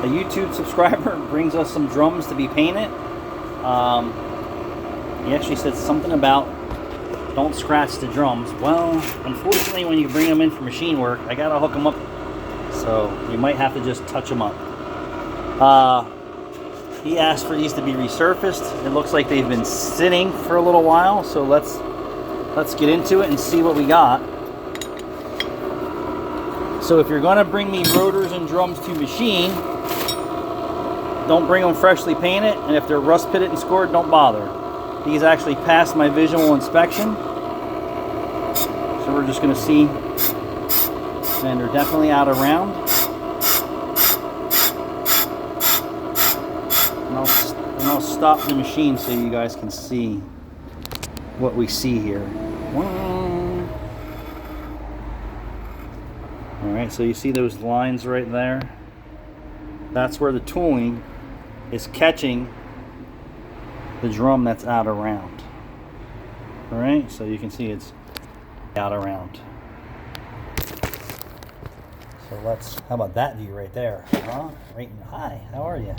a YouTube subscriber brings us some drums to be painted. He actually said something about don't scratch the drums. Well, unfortunately, when you bring them in for machine work, I gotta hook them up, so you might have to just touch them up. He asked for these to be resurfaced. It looks like they've been sitting for a little while, so let's get into it and see what we got. So if you're gonna bring me rotors and drums to machine, don't bring them freshly painted, and if they're rust pitted and scored, don't bother. These actually passed my visual inspection, so we're just gonna see, and they're definitely out of round. And I'll stop the machine so you guys can see what we see here. Alright, so you see those lines right there? That's where the tooling is catching the drum that's out of round. Alright, so you can see it's out of round. So how about that view right there? Huh? Right in, hi, how are you?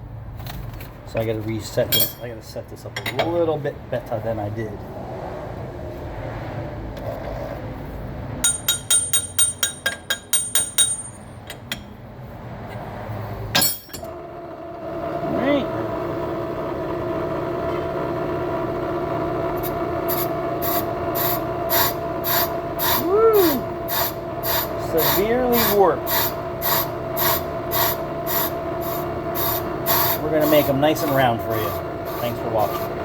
So I gotta reset this, I gotta set this up a little bit better than I did. Severely warped. We're going to make them nice and round for you. Thanks for watching.